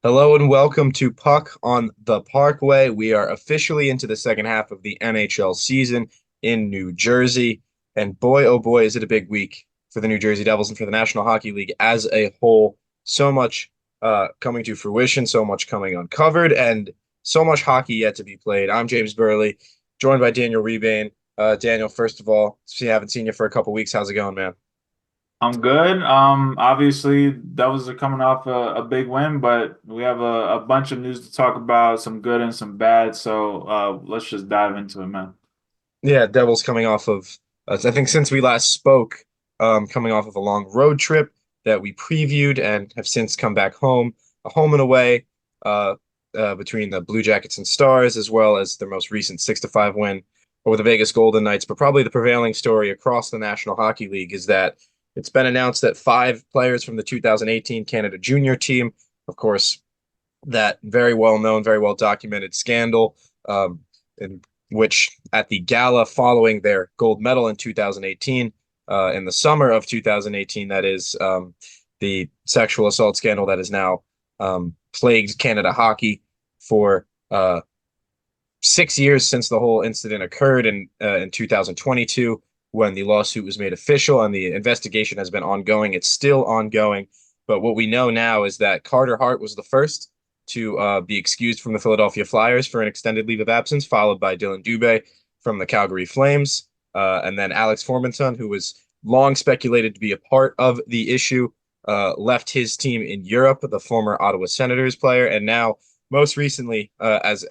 Hello and welcome to Puck on the Parkway. We are officially into the second half of the NHL season in New Jersey. And boy, oh boy, is it a big week for the New Jersey Devils and for the National Hockey League as a whole. So much coming to fruition, so much coming uncovered, and so much hockey yet to be played. I'm James Burley, joined by Daniel Rebane. Daniel, first of all, I haven't seen you for a couple weeks. How's it going, man? I'm good. Obviously, Devils are coming off a big win, but we have a bunch of news to talk about, some good and some bad. So let's just dive into it, man. Yeah, Devils coming off of, I think since we last spoke, coming off of a long road trip that we previewed and have since come back home, a home and away uh, between the Blue Jackets and Stars, as well as their most recent 6-5 win over the Vegas Golden Knights. But probably the prevailing story across the National Hockey League is that it's been announced that five players from the 2018 Canada junior team, of course, that very well known, very well documented scandal, in which at the gala following their gold medal in 2018, in the summer of 2018, that is the sexual assault scandal that has now plagued Canada hockey for 6 years since the whole incident occurred in 2022 when the lawsuit was made official and the investigation has been ongoing. It's still ongoing. But what we know now is that Carter Hart was the first to be excused from the Philadelphia Flyers for an extended leave of absence, followed by Dylan Dubé from the Calgary Flames, and then Alex Formenton, who was long speculated to be a part of the issue, left his team in Europe, the former Ottawa Senators player, and now most recently, as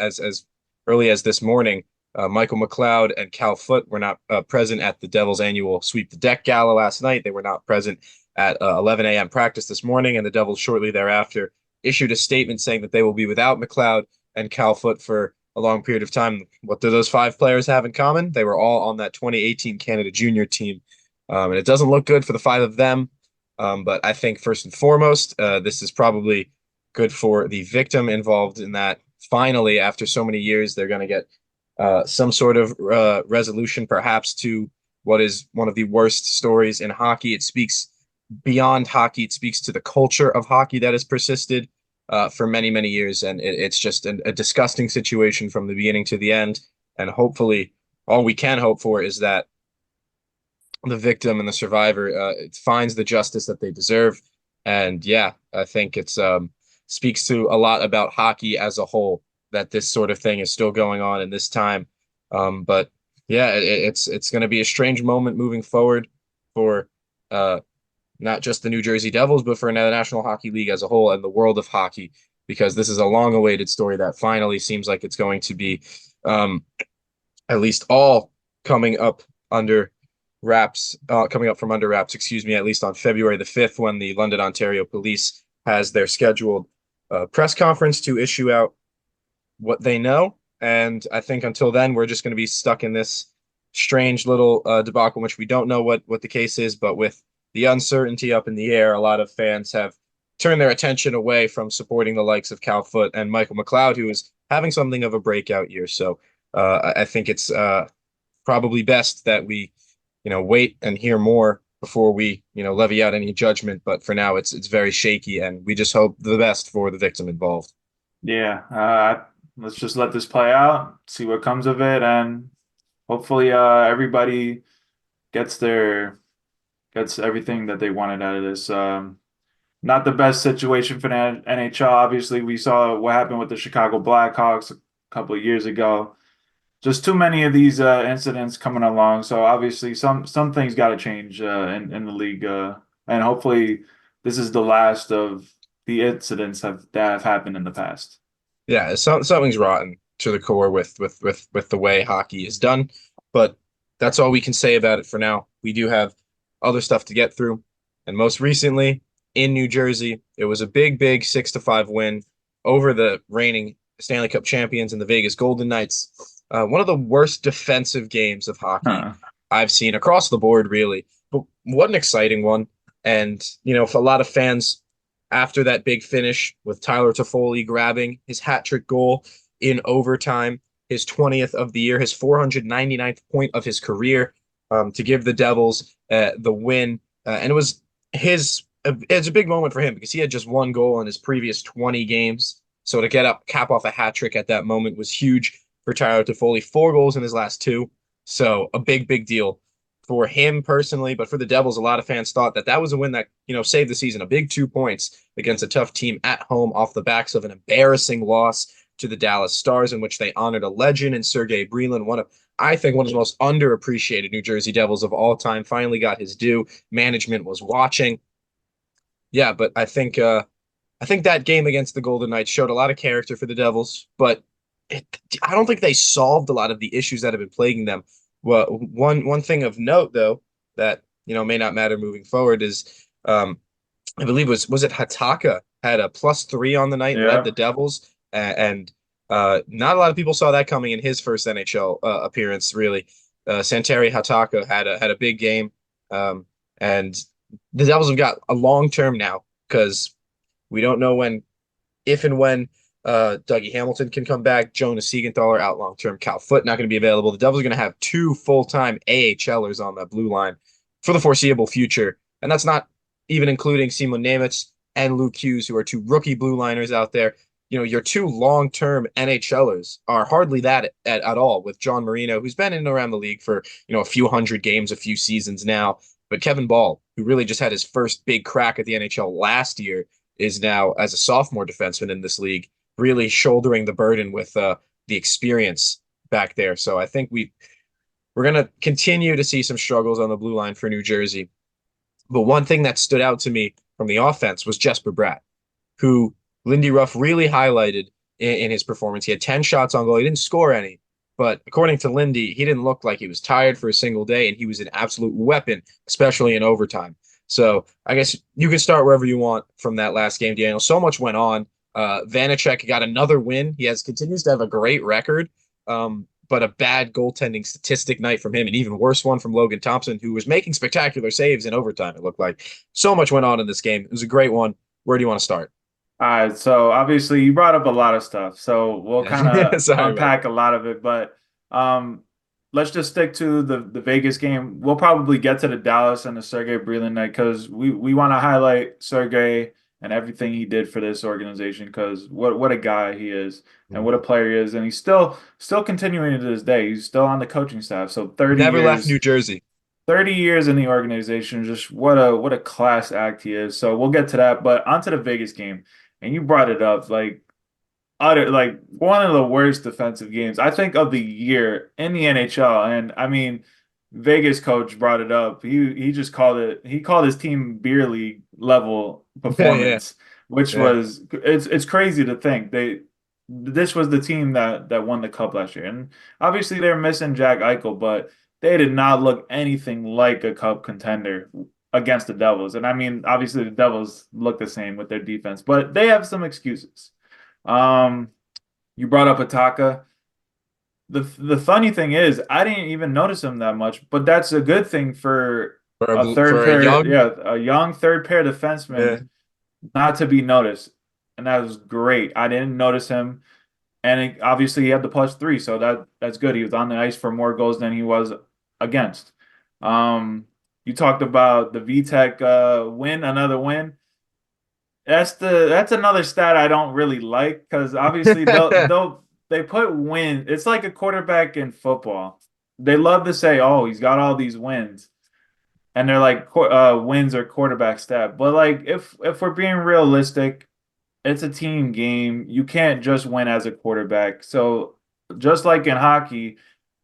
early as this morning, Micheal McLeod and Cal Foote were not present at the Devils' annual Sweep the Deck gala last night. They were not present at 11 a.m. practice this morning, and the Devils shortly thereafter issued a statement saying that they will be without McLeod and Cal Foote for a long period of time. What do those five players have in common? They were all on that 2018 Canada junior team, and it doesn't look good for the five of them. But I think first and foremost, this is probably good for the victim involved in that. Finally, after so many years, they're going to get some sort of resolution, perhaps, to what is one of the worst stories in hockey. It speaks beyond hockey. It speaks to the culture of hockey that has persisted for many, many years. And it's just a disgusting situation from the beginning to the end. And hopefully, all we can hope for is that the victim and the survivor finds the justice that they deserve. And yeah, I think it's speaks to a lot about hockey as a whole that this sort of thing is still going on in this time. But yeah, it's going to be a strange moment moving forward for not just the New Jersey Devils, but for the National Hockey League as a whole and the world of hockey, because this is a long-awaited story that finally seems like it's going to be um, at least all coming up under wraps, coming up from under wraps, excuse me, at least on February the 5th, when the London, Ontario police has their scheduled press conference to issue out what they know. And I think until then, we're just going to be stuck in this strange little debacle in which we don't know what the case is. But with the uncertainty up in the air, a lot of fans have turned their attention away from supporting the likes of Cal Foote and Micheal McLeod, who is having something of a breakout year. So I think it's probably best that we, wait and hear more before we, levy out any judgment. But for now, it's very shaky, and we just hope the best for the victim involved. Yeah, let's just let this play out, see what comes of it, and hopefully everybody gets their gets everything that they wanted out of this. Not the best situation for the NHL. Obviously, we saw what happened with the Chicago Blackhawks a couple of years ago. Just too many of these incidents coming along. So obviously, some things got to change in the league, and hopefully, this is the last of the incidents that have happened in the past. Yeah, something's rotten to the core with the way hockey is done, but that's all we can say about it for now. We do have other stuff to get through, and most recently in New Jersey, it was a big 6-5 win over the reigning Stanley Cup champions and the Vegas Golden Knights. One of the worst defensive games of hockey Huh. I've seen across the board, really. But what an exciting one! And for a lot of fans, after that big finish with Tyler Toffoli grabbing his hat trick goal in overtime, his 20th of the year, his 499th point of his career, to give the Devils the win. And it was his it's a big moment for him because he had just one goal in his previous 20 games. So to get up, cap off a hat trick at that moment was huge for Tyler Toffoli. 4 goals in his last two. So a big, big deal for him personally. But for the Devils, a lot of fans thought that that was a win that, saved the season. A big 2 points against a tough team at home off the backs of an embarrassing loss to the Dallas Stars, in which they honored a legend in Sergei Brelin, I think one of the most underappreciated New Jersey Devils of all time. Finally got his due. Management was watching. Yeah, but I think that game against the Golden Knights showed a lot of character for the Devils, but it, I don't think they solved a lot of the issues that have been plaguing them. Well, one thing of note though that may not matter moving forward is I believe was it Hataka had a +3 on the night, led Yeah. the Devils, and not a lot of people saw that coming in his first NHL appearance. Really, Santeri Hataka had a big game, and the Devils have got a long term now because we don't know if and when Dougie Hamilton can come back. Jonas Siegenthaler out long term. Cal Foote not going to be available. The Devils are going to have two full-time AHLers on that blue line for the foreseeable future, and that's not even including Simon Nemec and Luke Hughes, who are two rookie blue liners out there. Your two long-term NHLers are hardly that at all, with John Marino, who's been in and around the league for a few hundred games, a few seasons now. But Kevin Ball, who really just had his first big crack at the NHL last year, is now, as a sophomore defenseman in this league, really shouldering the burden with the experience back there. So I think we're going to continue to see some struggles on the blue line for New Jersey. But one thing that stood out to me from the offense was Jesper Bratt, who Lindy Ruff really highlighted in his performance. He had 10 shots on goal. He didn't score any, but according to Lindy, he didn't look like he was tired for a single day, and he was an absolute weapon, especially in overtime. So I guess you can start wherever you want from that last game, Daniel. So much went on. Vanacek got another win. He continues to have a great record, but a bad goaltending statistic night from him, an even worse one from Logan Thompson, who was making spectacular saves in overtime. It looked like so much went on in this game. It was a great one. Where do you want to start? All right, so obviously you brought up a lot of stuff, so we'll kind Yeah. of Sorry, man. unpack a lot of it, but um, let's just stick to the Vegas game. We'll probably get to the Dallas and the Sergey Brylin night because we want to highlight Sergey and everything he did for this organization because what a guy he is and what a player he is, and he's still continuing to this day. He's still on the coaching staff, so 30 Never left years. New Jersey. 30 years in the organization, just what a class act he is. So we'll get to that, but onto the Vegas game. And you brought it up, like one of the worst defensive games I think of the year in the NHL. And I mean, Vegas coach brought it up. He just called it. He called his team beer league level Yeah, yeah, performance, which yeah. was it's crazy to think this was the team that won the cup last year. And obviously they're missing Jack Eichel, but they did not look anything like a cup contender against the Devils. And I mean, obviously the Devils look the same with their defense, but they have some excuses. Um, you brought up Ataka. The funny thing is, I didn't even notice him that much, but that's a good thing for a third For a pair, young, yeah, a young third pair yeah, defenseman not to be noticed. And that was great. I didn't notice him. And obviously he had the +3, so that's good. He was on the ice for more goals than he was against. Um, you talked about the VTech win, another win. That's another stat I don't really like because obviously they put win. It's like a quarterback in football. They love to say, "Oh, he's got all these wins," and they're like wins or quarterback stat. But like if we're being realistic, it's a team game. You can't just win as a quarterback. So just like in hockey,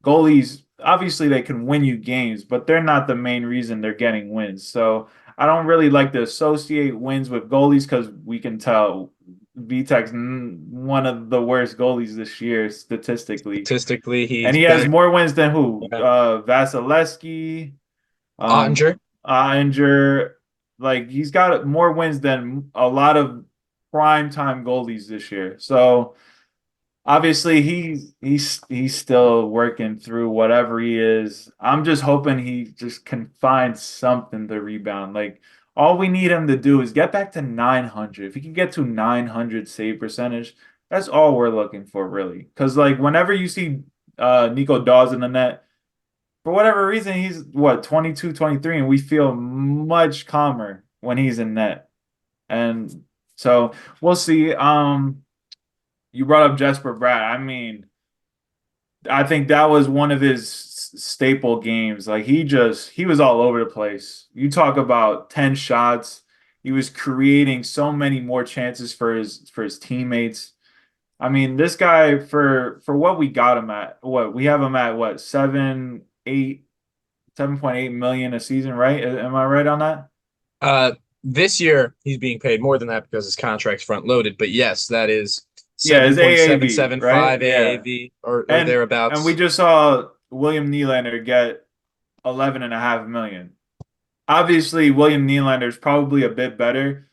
goalies obviously they can win you games, but they're not the main reason they're getting wins. So I don't really like to associate wins with goalies because we can tell Vitek's one of the worst goalies this year statistically, statistically, and he's he has been more wins than who? yeah. Vasilevsky, um, Ottinger. Inger. Like he's got more wins than a lot of prime time goalies this year. So obviously he's still working through whatever he is. I'm just hoping he just can find something to rebound. Like all we need him to do is get back to 900. If he can get to 900 save percentage, that's all we're looking for really. Because like whenever you see Nico Dawes in the net, for whatever reason, he's what 22, 23, and we feel much calmer when he's in net. And so we'll see. You brought up Jesper Bratt. I mean, I think that was one of his staple games. Like he was all over the place. You talk about 10 shots. He was creating so many more chances for his teammates. I mean, this guy for what we got him at, what we have him at what, 7.8 million a season, right? Am I right on that? Uh, this year he's being paid more than that because his contract's front loaded. But yes, that is Yeah, his AAV, right? 7.775 Yeah. AAV or And we thereabouts. just saw William Nylander get 11.5 million. Obviously, William Nylander is probably a bit better,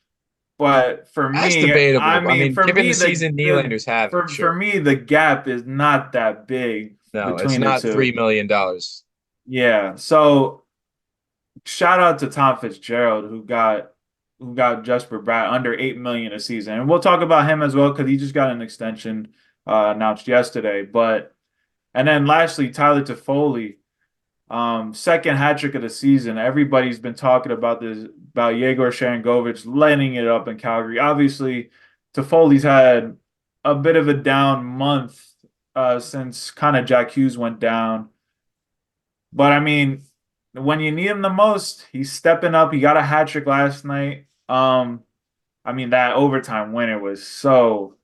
but for That's me, I debatable. I mean, mean, for given me, the season Nylander's having, for sure. me, the gap is not that big No, it's between the not $3 two. million. Yeah. So shout out to Tom Fitzgerald who got Jesper Bratt under 8 million a season. And we'll talk about him as well because he just got an extension announced yesterday. But and then lastly, Tyler Toffoli. Second hat trick of the season. Everybody's been talking about this about Yegor Sharangovich lighting it up in Calgary. Obviously, Toffoli's had a bit of a down month since kind of Jack Hughes went down. But I mean, when you need him the most, he's stepping up. He got a hat trick last night. I mean that overtime winner was so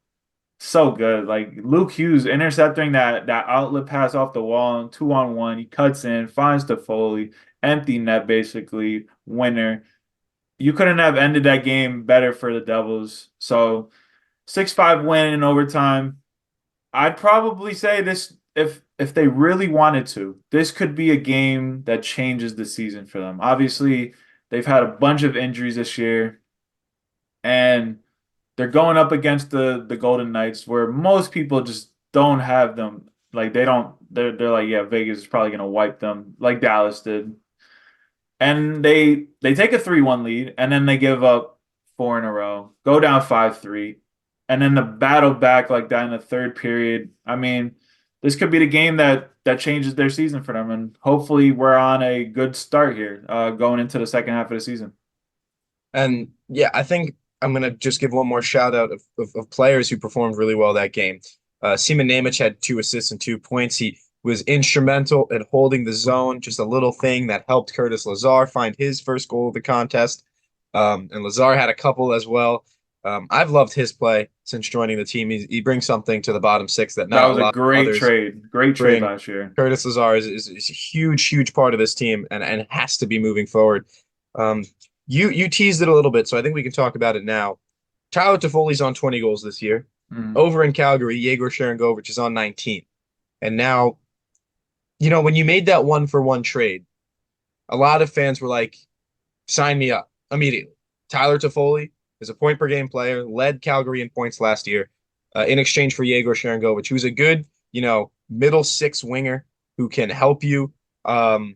good. Like Luke Hughes intercepting that outlet pass off the wall, 2-on-1. He cuts in, finds the Foley, empty net basically, winner. You couldn't have ended that game better for the Devils. So 6-5 win in overtime. I'd probably say this if they really wanted to, this could be a game that changes the season for them. Obviously, they've had a bunch of injuries this year, and they're going up against the Golden Knights, where most people just don't have them. Like they don't. They're like, yeah, Vegas is probably gonna wipe them, like Dallas did. And they take a 3-1 lead, and then they give up four in a row, go down 5-3, and then the battle back like that in the third period. I mean, this could be the game that changes their season for them, and hopefully we're on a good start here, going into the second half of the season. And yeah, I think I'm gonna just give one more shout out of players who performed really well that game. Seaman Nemec had 2 assists and 2 points. He was instrumental in holding the zone, just a little thing that helped Curtis Lazar find his first goal of the contest. And Lazar had a couple as well. I've loved his play since joining the team. He brings something to the bottom six that That not a was a lot of others great trade bring. last year. Curtis Lazar is a huge part of this team and has to be moving forward. Um, you teased it a little bit, so I think we can talk about it now. Tyler Toffoli's on 20 goals this year. Mm. Over in Calgary, Yegor Sharangovich is on 19. And now, when you made that 1-for-1 trade, a lot of fans were like, sign me up immediately. Tyler Toffoli is a point per game player, led Calgary in points last year, in exchange for Yegor Sharangovich, who's a good, middle six winger who can help you. Who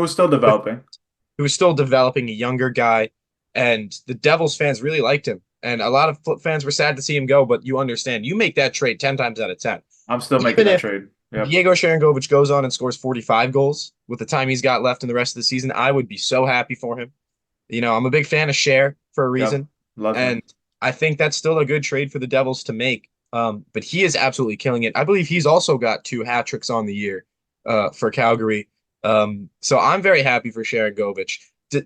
is still developing. Who was still developing, a younger guy, and the Devils fans really liked him. And a lot of fans were sad to see him go, but you understand, you make that trade 10 times out of 10. I'm still making Even that if trade. Yep. Diego Sharangovich goes on and scores 45 goals with the time he's got left in the rest of the season, I would be so happy for him. I'm a big fan of Share for a Yep. reason, Love and him. I think that's still a good trade for the Devils to make. But he is absolutely killing it. I believe he's also got 2 hat tricks on the year for Calgary. So I'm very happy for Sharangovich.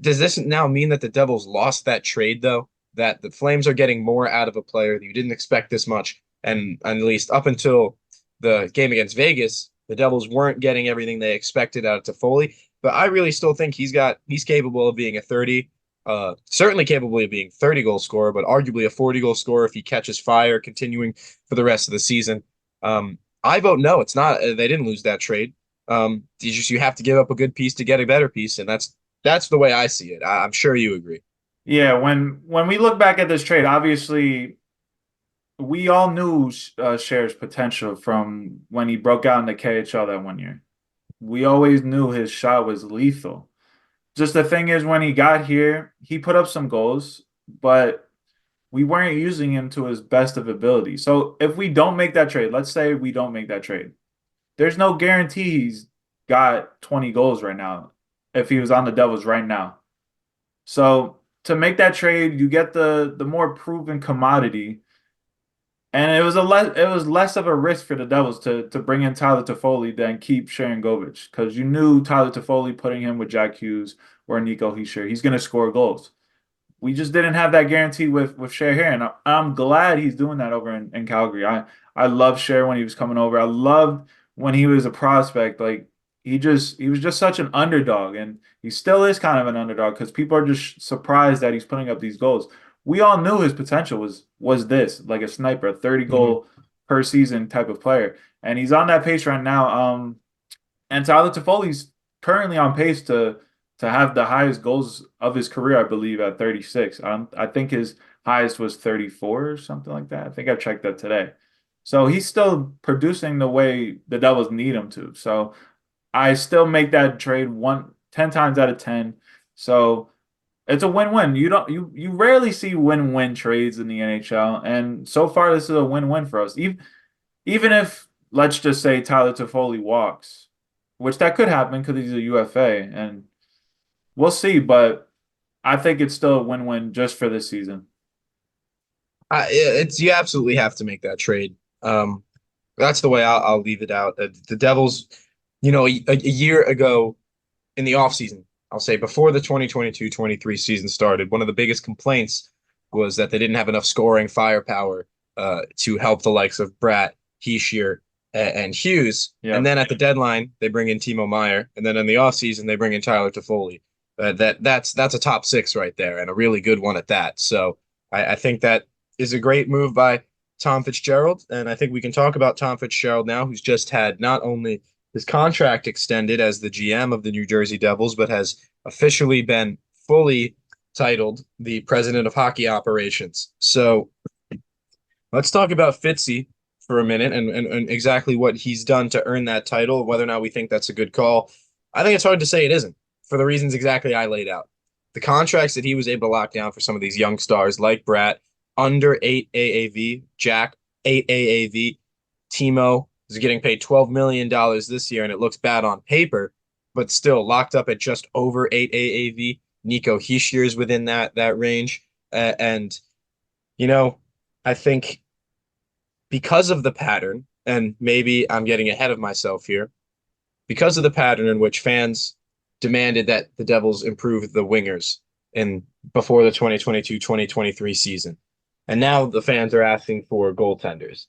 Does this now mean that the Devils lost that trade, though? That the Flames are getting more out of a player that you didn't expect this much, and at least up until the game against Vegas, the Devils weren't getting everything they expected out of Toffoli. But I really still think he's capable of being a 30, certainly capable of being 30 goal scorer, but arguably a 40 goal scorer if he catches fire, continuing for the rest of the season. I vote no. It's not. They didn't lose that trade. You have to give up a good piece to get a better piece, and that's the way I see it. I'm sure you agree. Yeah, when we look back at this trade, obviously we all knew Cher's potential from when he broke out in the KHL that one year. We always knew his shot was lethal. Just the thing is, when he got here, he put up some goals, but we weren't using him to his best of ability. So if we don't make that trade, let's say we don't make that trade, there's no guarantee he's got 20 goals right now if he was on the Devils right now. So to make that trade, you get the more proven commodity. And it was less of a risk for the Devils to bring in Tyler Toffoli than keep Sharangovich because you knew Tyler Toffoli putting him with Jack Hughes or Nico Hischier, he's going to score goals. We just didn't have that guarantee with Shea here, and I'm glad he's doing that over in Calgary. I loved Shea when he was coming over. I loved when he was a prospect. Like he was just such an underdog, and he still is kind of an underdog because people are just surprised that he's putting up these goals. We all knew his potential was this, like a sniper, a 30 Mhm. goal per season type of player, and he's on that pace right now. And Tyler Toffoli's currently on pace to have the highest goals of his career, I believe, at 36. I think his highest was 34 or something like that. I think I checked that today. So he's still producing the way the Devils need him to. So I still make that trade 10 times out of 10. So it's a win-win. You rarely see win-win trades in the NHL, and so far this is a win-win for us. Even if let's just say Tyler Toffoli walks, which that could happen because he's a UFA, and we'll see, but I think it's still a win-win just for this season. It's you absolutely have to make that trade. That's the way I'll leave it out. The Devils, a year ago in the offseason, I'll say before the 2022-23 season started, one of the biggest complaints was that they didn't have enough scoring firepower to help the likes of Bratt, Heishier, and Hughes. And Yep. then at the deadline, they bring in Timo Meyer, and then in the offseason, they bring in Tyler Toffoli. That's a top six right there, and a really good one at that. So I think that is a great move by Tom Fitzgerald, and I think we can talk about Tom Fitzgerald now, who's just had not only his contract extended as the GM of the New Jersey Devils, but has officially been fully titled the president of hockey operations. So let's talk about Fitzy for a minute and exactly what he's done to earn that title, whether or not we think that's a good call. I think it's hard to say it isn't for the reasons exactly I laid out. The contracts that he was able to lock down for some of these young stars like Bratt, under 8 AAV, Jack, 8 AAV, Timo is getting paid $12 million this year, and it looks bad on paper, but still locked up at just over 8 AAV. Nico Hischier is within that range. And, you know, I think because of the pattern, and maybe I'm getting ahead of myself here, because of the pattern in which fans demanded that the Devils improve the wingers in before the 2022-2023 season. And now the fans are asking for goaltenders.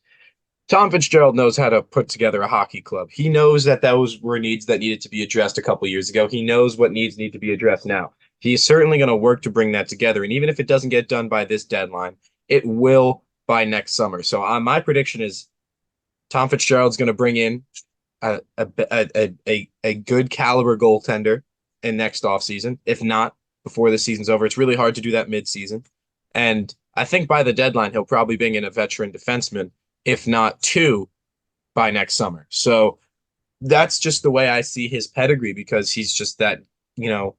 Tom Fitzgerald knows how to put together a hockey club. He knows that those were needs that needed to be addressed a couple years ago. He knows what needs need to be addressed now. He's certainly going to work to bring that together. And even if it doesn't get done by this deadline, it will by next summer. So my prediction is Tom Fitzgerald's going to bring in a good caliber goaltender in next offseason. If not before the season's over, it's really hard to do that midseason. And I think by the deadline, he'll probably bring in a veteran defenseman, if not two, by next summer. So that's just the way I see his pedigree because he's just that, you know,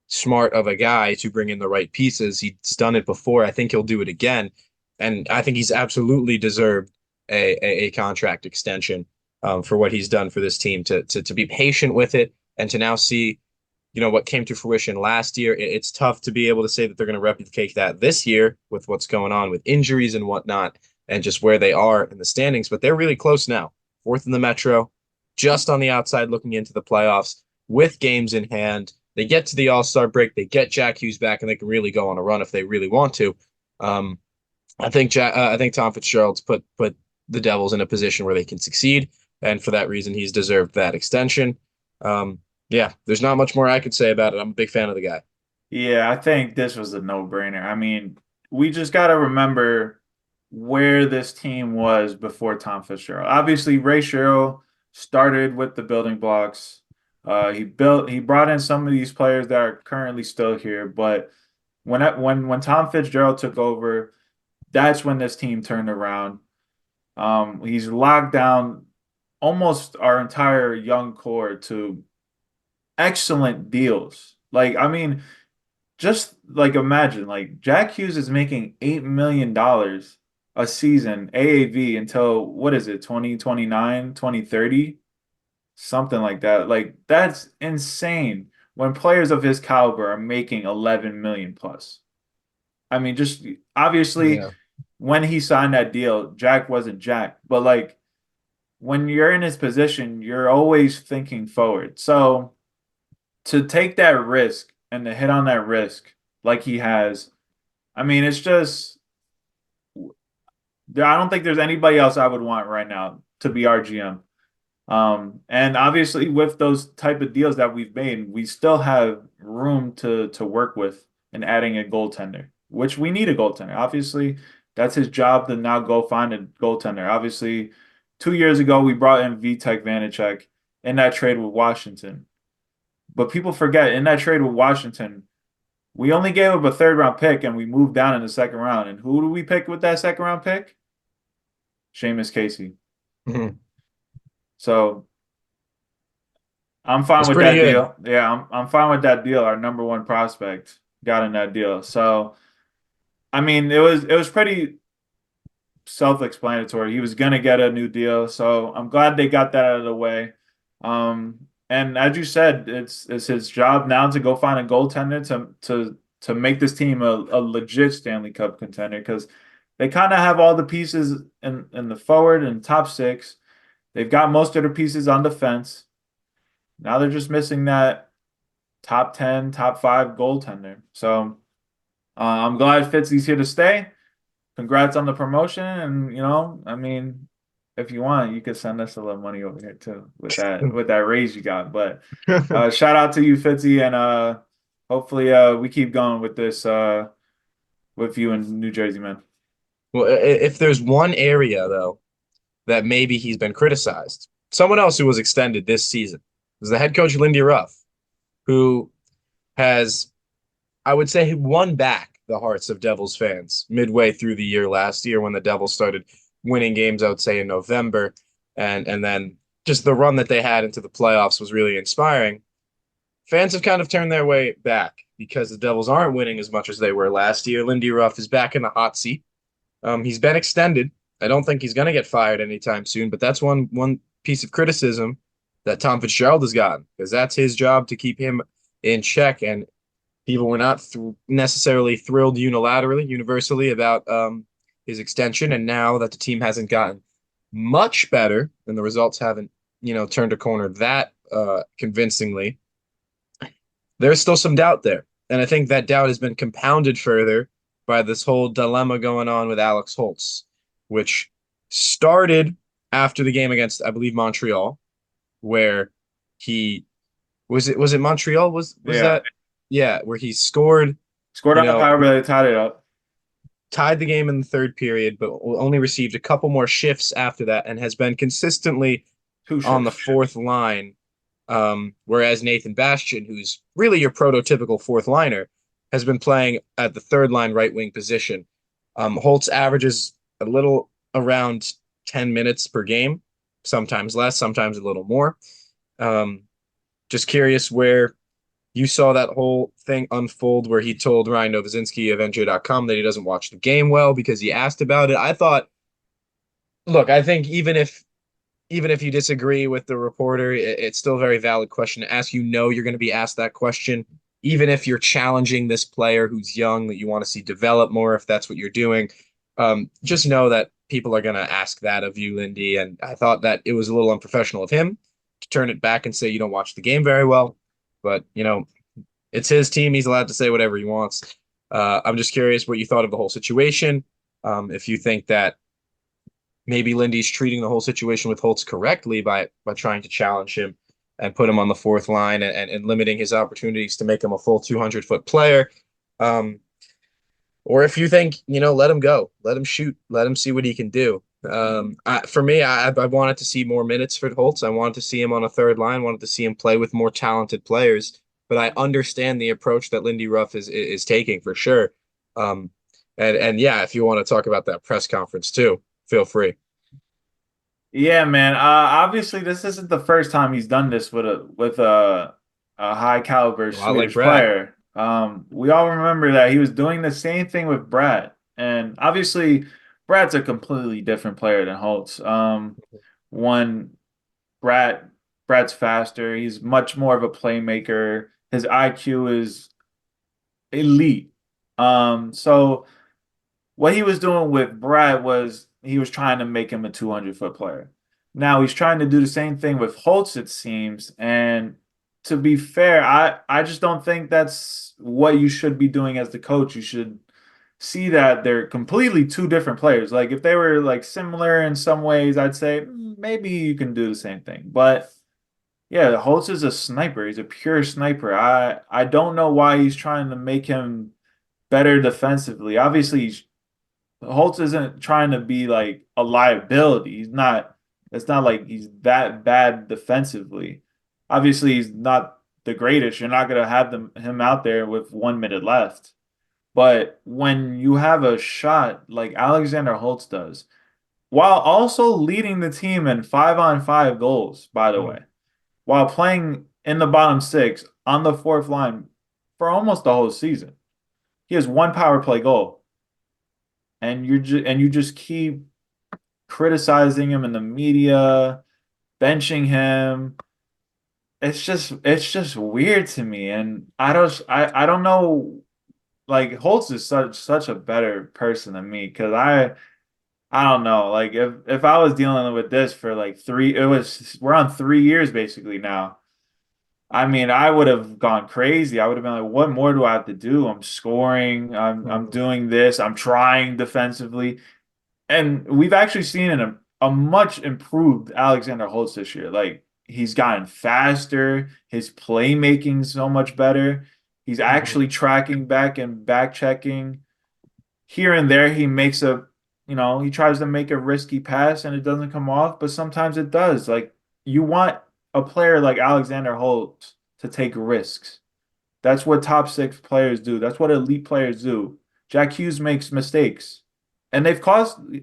smart of a guy to bring in the right pieces. He's done it before. I think he'll do it again. And I think he's absolutely deserved a contract extension for what he's done for this team to be patient with it and to now see, what came to fruition last year. It's tough to be able to say that they're going to replicate that this year with what's going on with injuries and whatnot and just where they are in the standings. But they're really close now, fourth in the Metro, just on the outside looking into the playoffs with games in hand. They get to the All-Star break, they get Jack Hughes back, and they can really go on a run if they really want to. Um, I think Tom Fitzgerald's put the Devils in a position where they can succeed, and for that reason, he's deserved that extension. Yeah, there's not much more I could say about it. I'm a big fan of the guy. Yeah, I think this was a no-brainer. I mean, we just got to remember where this team was before Tom Fitzgerald. Obviously, Ray Sherrill started with the building blocks. He brought in some of these players that are currently still here, but when Tom Fitzgerald took over, that's when this team turned around. He's locked down almost our entire young core to excellent deals. Like, I mean, just like imagine, like Jack Hughes is making $8 million a season AAV until what is it, 2029, 2030, something like that. Like, that's insane when players of his caliber are making 11 million plus. I mean, just obviously Yeah. when he signed that deal, Jack wasn't Jack. But like when you're in his position, you're always thinking forward. So to take that risk and to hit on that risk like he has, I mean, it's just I don't think there's anybody else I would want right now to be our GM. And obviously with those type of deals that we've made, we still have room to work with in adding a goaltender, which we need a goaltender. Obviously, that's his job to now go find a goaltender. Obviously, 2 years ago we brought in Vitek Vanacek in that trade with Washington. But people forget in that trade with Washington, we only gave up a third round pick and we moved down in the second round. And who do we pick with that second round pick? Seamus Casey. Mhm. So I'm fine That's with pretty that good. deal. Yeah, I'm fine with that deal. Our number one prospect got in that deal. So I mean, it was pretty self-explanatory. He was gonna get a new deal. So I'm glad they got that out of the way. And as you said, it's his job now to go find a goaltender to make this team a legit Stanley Cup contender because they kind of have all the pieces in the forward and top six. They've got most of the pieces on defense. Now they're just missing that top 10, top five goaltender. So I'm glad Fitzy's here to stay. Congrats on the promotion. And, I mean, if you want, you could send us a little money over here too with that raise you got. But shout out to you, Fitzy, and hopefully we keep going with this with you in New Jersey, man. Well, if there's one area though that maybe he's been criticized, someone else who was extended this season is the head coach Lindy Ruff, who has, I would say, won back the hearts of Devils fans midway through the year last year when the Devils started winning games, I would say in November, and then just the run that they had into the playoffs was really inspiring. Fans have kind of turned their way back because the Devils aren't winning as much as they were last year. Lindy Ruff is back in the hot seat. He's been extended. I don't think he's going to get fired anytime soon, but that's one piece of criticism that Tom Fitzgerald has gotten because that's his job to keep him in check. And people were not necessarily thrilled universally about his extension. And now that the team hasn't gotten much better and the results haven't, turned a corner that convincingly, there's still some doubt there. And I think that doubt has been compounded further by this whole dilemma going on with Alex Holtz, which started after the game against, I believe, Montreal, where he was it Montreal? Was Yeah. that yeah, where he scored, Scored you on the know, power play, they tied it up. tied the game in the third period, but only received a couple more shifts after that and has been consistently Two on the shifts. fourth line. Whereas Nathan Bastian, who's really your prototypical fourth liner, has been playing at the third line right wing position. Holtz averages a little around 10 minutes per game, sometimes less, sometimes a little more. Um, just curious where you saw that whole thing unfold where he told Ryan Novozinski of NJ.com that he doesn't watch the game well because he asked about it. I thought, look, I think even if you disagree with the reporter, it's still a very valid question to ask. You're going to be asked that question, even if you're challenging this player who's young that you want to see develop more, if that's what you're doing. Just know that people are going to ask that of you, Lindy. And I thought that it was a little unprofessional of him to turn it back and say you don't watch the game very well. But, it's his team. He's allowed to say whatever he wants. I'm just curious what you thought of the whole situation. If you think that maybe Lindy's treating the whole situation with Holtz correctly by trying to challenge him and put him on the fourth line and limiting his opportunities to make him a full 200-foot player. Um, or if you think, let him go, let him shoot, let him see what he can do. For me, I wanted to see more minutes for Holtz. I wanted to see him on a third line, wanted to see him play with more talented players. But I understand the approach that Lindy Ruff is taking for sure. Um, and yeah, if you want to talk about that press conference too, feel free. Yeah, man. Obviously, this isn't the first time he's done this with a high caliber A lot like Swedish Brad. player. We all remember that he was doing the same thing with Brad, and obviously, Brad's a completely different player than Holtz. One, Brad, Brad's faster. He's much more of a playmaker. His IQ is elite. So what he was doing with Brad was he was trying to make him a 200-foot player. Now he's trying to do the same thing with Holtz, it seems. And to be fair, I just don't think that's what you should be doing as the coach. You should see that they're completely two different players. Like if they were like similar in some ways, I'd say maybe you can do the same thing. But yeah, Holtz is a sniper. He's a pure sniper. I don't know why he's trying to make him better defensively. Obviously, Holtz isn't trying to be like a liability. He's not. It's not like he's that bad defensively. Obviously, he's not the greatest. You're not gonna have him out there with 1 minute left. But when you have a shot like Alexander Holtz does, while also leading the team in 5-on-5 goals, by the way, Mhm. while playing in the bottom six on the fourth line for almost the whole season, he has one power play goal, and you just keep criticizing him in the media, benching him. It's just weird to me, and I don't know. Like Holtz is such a better person than me because I don't know. Like if I was dealing with this for like we're on 3 years basically now. I mean, I would have gone crazy. I would have been like, what more do I have to do? I'm scoring. I'm Mhm. doing this. I'm trying defensively. And we've actually seen a much improved Alexander Holtz this year. Like he's gotten faster, his playmaking so much better. He's Mhm. actually tracking back and back checking. Here and there, he makes he tries to make a risky pass and it doesn't come off, but sometimes it does. Like you want a player like Alexander Holtz to take risks. That's what top six players do. That's what elite players do. Jack Hughes makes mistakes. And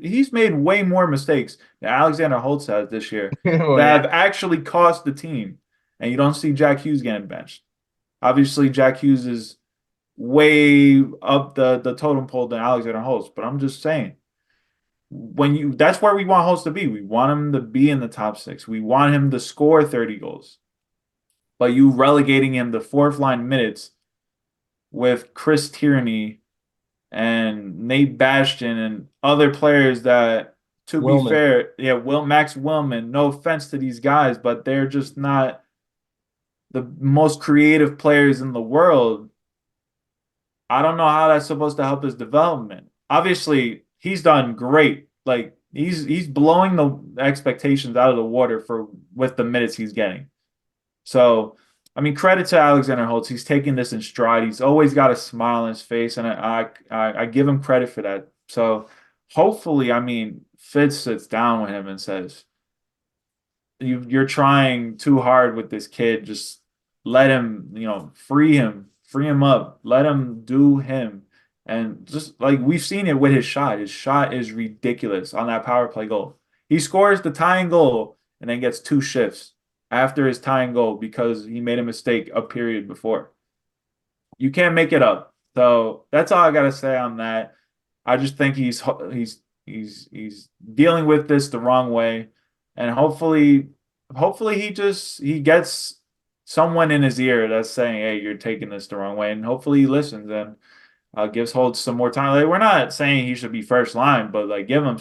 he's made way more mistakes than Alexander Holtz has this year Well, that yeah. have actually cost the team. And you don't see Jack Hughes getting benched. Obviously, Jack Hughes is way up the totem pole than Alexander Holtz, but I'm just saying that's where we want Holtz to be. We want him to be in the top six. We want him to score 30 goals. But you relegating him to fourth line minutes with Chris Tierney and Nate Bastion and other players that, to be Willman. fair, yeah, Max Willman, no offense to these guys, but they're just not the most creative players in the world. I don't know how that's supposed to help his development. Obviously, he's done great. Like he's blowing the expectations out of the water for with the minutes he's getting. So, I mean, credit to Alexander Holtz. He's taking this in stride. He's always got a smile on his face, and I give him credit for that. So, hopefully, I mean, Fitz sits down with him and says, you're trying too hard with this kid. Just let him, free him up, let him do him. And just like we've seen it with his shot is ridiculous on that power play goal. He scores the tying goal and then gets two shifts after his tying goal because he made a mistake a period before. You can't make it up. So that's all I gotta say on that. I just think he's dealing with this the wrong way, and hopefully he gets someone in his ear that's saying, "Hey, you're taking this the wrong way," and hopefully he listens and gives Holtz some more time. Like we're not saying he should be first line, but like give him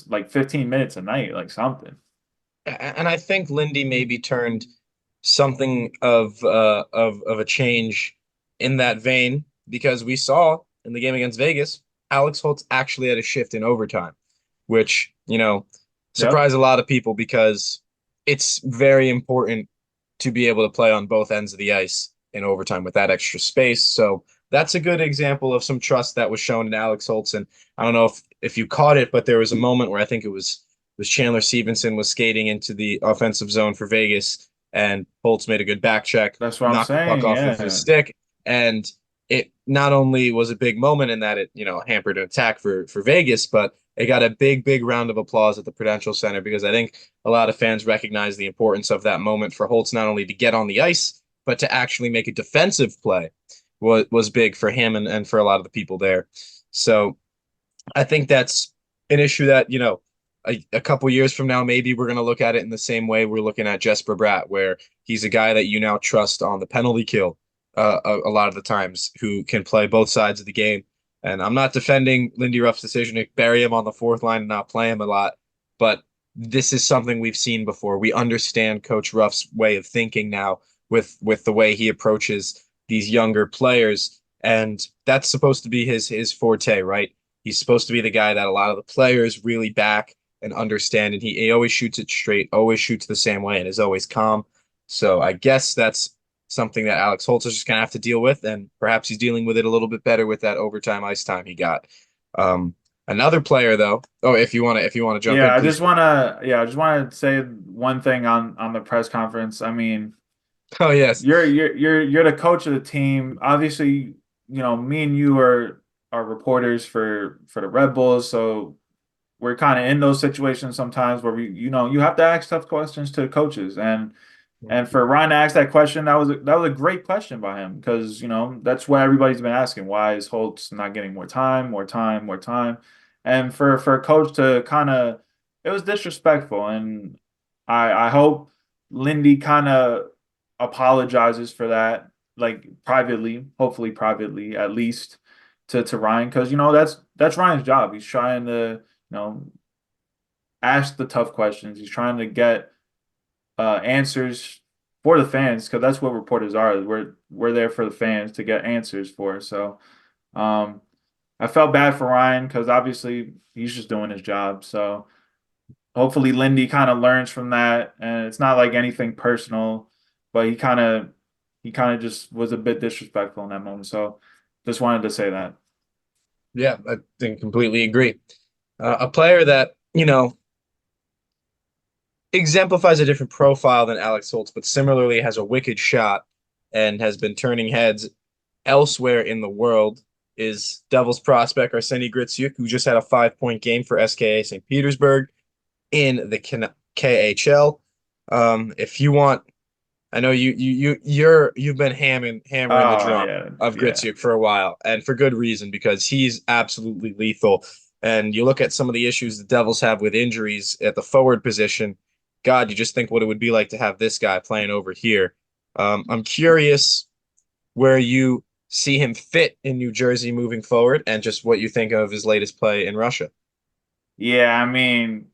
like 15 minutes a night, like something. And I think Lindy maybe turned something of a change in that vein because we saw in the game against Vegas, Alex Holtz actually had a shift in overtime, which, Yep. surprised a lot of people because it's very important to be able to play on both ends of the ice in overtime with that extra space. So that's a good example of some trust that was shown in Alex Holtz. And I don't know if you caught it, but there was a moment where I think it was Chandler Stevenson was skating into the offensive zone for Vegas, and Holtz made a good back check, That's what I'm knocked the puck saying. off of his Yeah. stick, and it not only was a big moment in that it hampered an attack for Vegas, but it got a big round of applause at the Prudential Center because I think a lot of fans recognize the importance of that moment for Holtz not only to get on the ice but to actually make a defensive play was big for him and for a lot of the people there. So I think that's an issue that, a couple years from now, maybe we're going to look at it in the same way we're looking at Jesper Bratt, where he's a guy that you now trust on the penalty kill. a lot of the times, who can play both sides of the game. And I'm not defending Lindy Ruff's decision to bury him on the fourth line and not play him a lot, but this is something we've seen before. We understand Coach Ruff's way of thinking now with the way he approaches these younger players, and that's supposed to be his forte, right? He's supposed to be the guy that a lot of the players really back and understand, and he always shoots it straight, always shoots the same way, and is always calm. So I guess that's something that Alex Holtz is just gonna have to deal with, and perhaps he's dealing with it a little bit better with that overtime ice time he got. Um, Another player though. Oh, if you wanna jump in, please. I just wanna say one thing on the press conference. I mean, Oh yes. you're the coach of the team. Obviously, me and you are reporters for the Red Bulls, so we're kind of in those situations sometimes where you have to ask tough questions to the coaches, and for Ryan to ask that question, that was a great question by him, because that's what everybody's been asking. Why is Holtz not getting more time, more time, more time? And for a coach to kind of, it was disrespectful, and I hope Lindy kind of apologizes for that, like privately, hopefully privately at least, to Ryan, because that's Ryan's job. He's trying to ask the tough questions. He's trying to get answers for the fans, because that's what reporters are. We're there for the fans to get answers for. So um, I felt bad for Ryan, because obviously he's just doing his job. So hopefully Lindy kind of learns from that, and it's not like anything personal, but he kind of just was a bit disrespectful in that moment. So just wanted to say that. Yeah, I think completely agree. A player that, exemplifies a different profile than Alex Holtz, but similarly has a wicked shot and has been turning heads elsewhere in the world, is Devils prospect Arseny Gritsyuk, who just had a 5 point game for SKA St. Petersburg in the KHL. If you want, I know you've been hammering the Oh drum yeah, of yeah. Gritsyuk for a while, and for good reason, because he's absolutely lethal. And you look at some of the issues the Devils have with injuries at the forward position. God, you just think what it would be like to have this guy playing over here. I'm curious where you see him fit in New Jersey moving forward, and just what you think of his latest play in Russia. Yeah, I mean,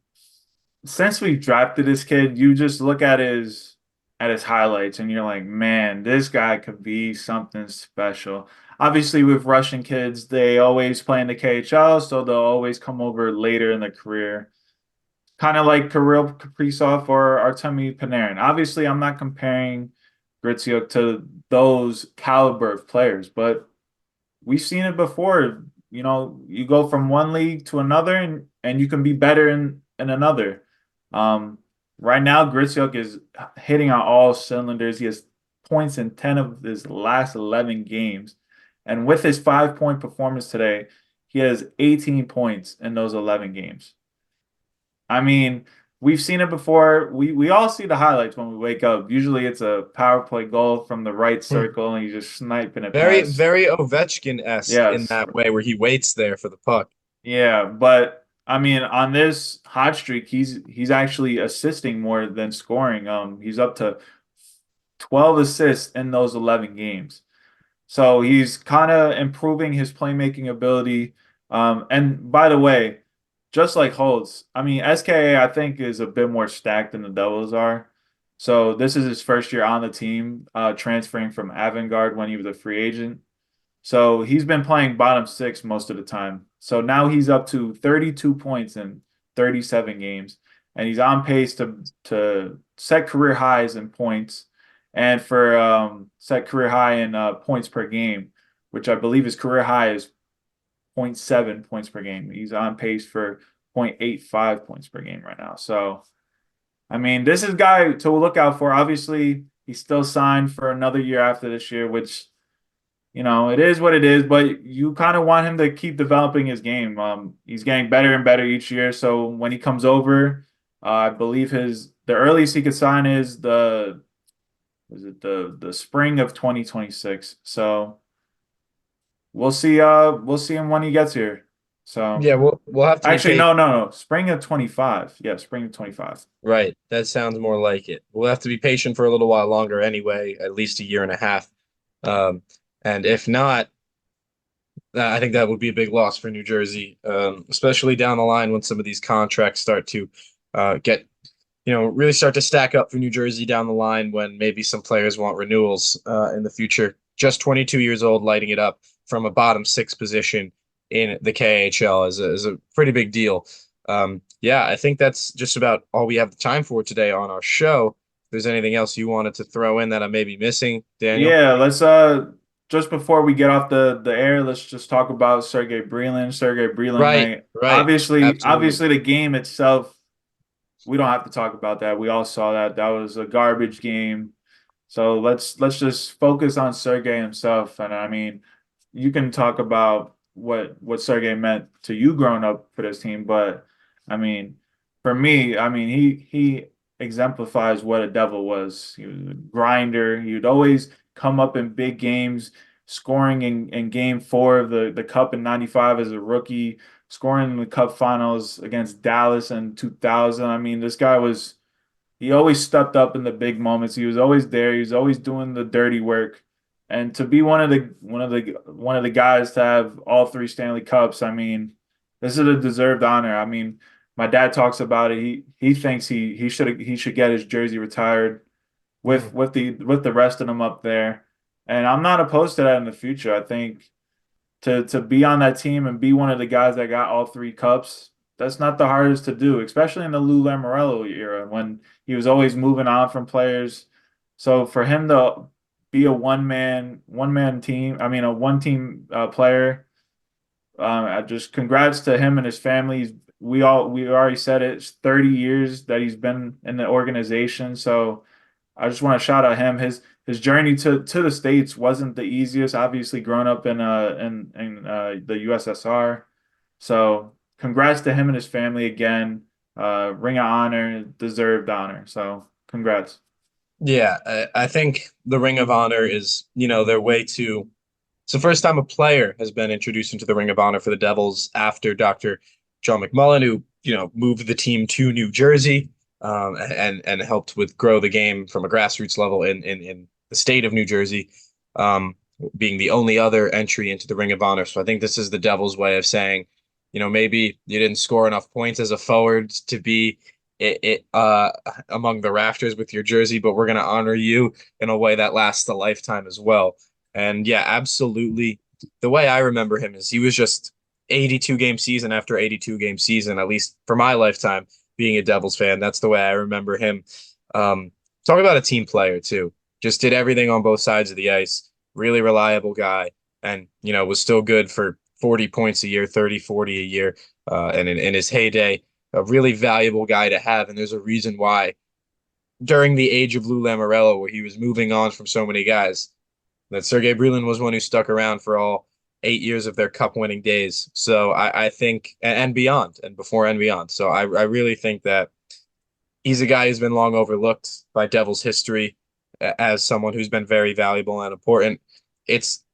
since we drafted this kid, you just look at his highlights and you're like, man, this guy could be something special. Obviously, with Russian kids, they always play in the KHL, so they'll always come over later in their career. Kind of like Kirill Kaprizov or Artemi Panarin. Obviously, I'm not comparing Gritziuk to those caliber of players, but we've seen it before. You go from one league to another, and you can be better in another. Um, right now, Gritsyuk is hitting on all cylinders. He has points in 10 of his last 11 games. And with his 5 point performance today, he has 18 points in those 11 games. I mean, we've seen it before. We all see the highlights when we wake up. Usually it's a power play goal from the right Hmm. circle and he's just sniping it Very, past. very Ovechkin-esque in Yes. that way, where he waits there for the puck. Yeah, but I mean, on this hot streak, he's actually assisting more than scoring. He's up to 12 assists in those 11 games. So he's kind of improving his playmaking ability. And by the way, just like Holtz, I mean, SKA, I think, is a bit more stacked than the Devils are. So this is his first year on the team, transferring from Avangard when he was a free agent. So he's been playing bottom six most of the time. So now he's up to 32 points in 37 games, and he's on pace to set career highs in points, and for set career high in points per game, which I believe his career high is zero point 0.7 points per game. He's on pace for 0.85 points per game right now. So I mean, this is a guy to look out for. Obviously, he's still signed for another year after this year, which it is what it is, but you kind of want him to keep developing his game. He's getting better and better each year. So when he comes over, I believe the earliest he could sign is the spring of 2026. So we'll see him when he gets here. So Yeah, we'll have to be actually, patient. no, no, no, spring of 25. Yeah, spring of 25. Right. That sounds more like it. We'll have to be patient for a little while longer anyway, at least a year and a half. Um, and if not, I think that would be a big loss for New Jersey, especially down the line when some of these contracts start to get, really start to stack up for New Jersey down the line when maybe some players want renewals in the future. Just 22 years old, lighting it up from a bottom six position in the KHL is a pretty big deal. Yeah, I think that's just about all we have the time for today on our show. If there's anything else you wanted to throw in that I may be missing, Daniel? Yeah, let's just before we get off the air, let's just talk about Sergey Brylin. Sergey Brylin, Right, man. right, absolutely. Obviously the game itself, we don't have to talk about that. We all saw that. That was a garbage game. So let's just focus on Sergey himself. And I mean, you can talk about what Sergey meant to you growing up for this team, but I mean, for me, I mean, he exemplifies what a devil was. He was a grinder. He would always come up in big games, scoring in game four of the Cup in '95 as a rookie, scoring in the Cup finals against Dallas in 2000. I mean, this guy was he always stepped up in the big moments. He was always there. He was always doing the dirty work. And to be one of the guys to have all three Stanley Cups, I mean, this is a deserved honor. I mean, my dad talks about it. He thinks he should get his jersey retired Mhm. with the rest of them up there. And I'm not opposed to that in the future. I think to be on that team and be one of the guys that got all three cups, that's not the hardest to do, especially in the Lou Lamoriello era when he was always moving on from players. So for him to be a one man team, I mean a one team player, I just congrats to him and his family. We already said it, it's 30 years that he's been in the organization. So I just want to shout out him. His journey to the States wasn't the easiest. Obviously, growing up in the USSR. So congrats to him and his family again. Ring of honor, deserved honor. So congrats. Yeah, I think the Ring of Honor is, their way to. It's the first time a player has been introduced into the Ring of Honor for the Devils after Dr. John McMullen, who, moved the team to New Jersey, and helped with grow the game from a grassroots level in the state of New Jersey, um, being the only other entry into the Ring of Honor. So I think this is the Devils' way of saying, maybe you didn't score enough points as a forward to be among the rafters with your jersey, but we're going to honor you in a way that lasts a lifetime as well. And yeah, absolutely. The way I remember him is he was just 82 game season after 82 game season, at least for my lifetime being a Devils fan. That's the way I remember him. Um, Talk about a team player too. Just did everything on both sides of the ice. Really reliable guy, and was still good for 40 points a year, 30, 40 a year, and in his heyday, a really valuable guy to have. And there's a reason why during the age of Lou Lamoriello, where he was moving on from so many guys, that Sergey Brylin was one who stuck around for all 8 years of their cup winning days. So I think, and beyond, and before and beyond. So I really think that he's a guy who's been long overlooked by Devils history as someone who's been very valuable and important. It's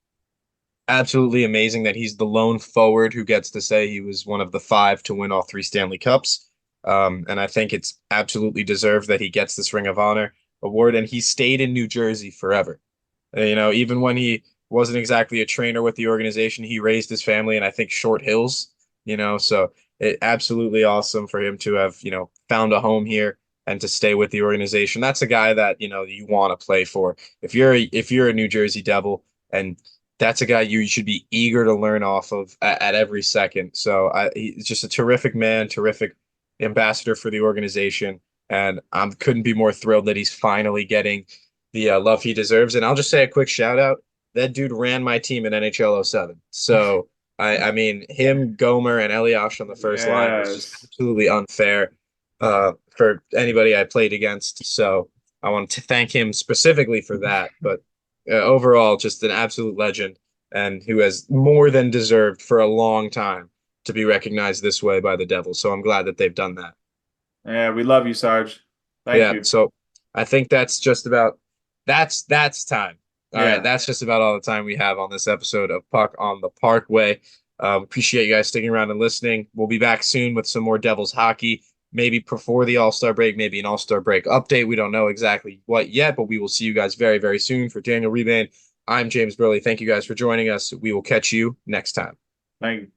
absolutely amazing that he's the lone forward who gets to say he was one of the five to win all three Stanley Cups. And I think it's absolutely deserved that he gets this Ring of Honor award. And he stayed in New Jersey forever. Even when he wasn't exactly a trainer with the organization, he raised his family in, I think, Short Hills, so it absolutely awesome for him to have, found a home here and to stay with the organization. That's a guy that, you want to play for. If you're a New Jersey Devil, and that's a guy you should be eager to learn off of at every second. So he's just a terrific man, terrific ambassador for the organization. And I couldn't be more thrilled that he's finally getting the love he deserves. And I'll just say a quick shout out. That dude ran my team in NHL '07. So I mean, him, Gomer, and Eliash on the first line was just Yes. absolutely unfair for anybody I played against. So I want to thank him specifically for that. But overall, just an absolute legend and who has more than deserved for a long time to be recognized this way by the Devils. So I'm glad that they've done that. Yeah, we love you, Sarge. Thank Yeah. you. So I think that's just about that's time. All right, Yeah. that's just about all the time we have on this episode of Puck on the Parkway. Appreciate you guys sticking around and listening. We'll be back soon with some more Devils hockey, maybe before the All-Star break, maybe an All-Star break update. We don't know exactly what yet, but we will see you guys very, very soon. For Daniel Rebane, I'm James Burley. Thank you guys for joining us. We will catch you next time. Thank you.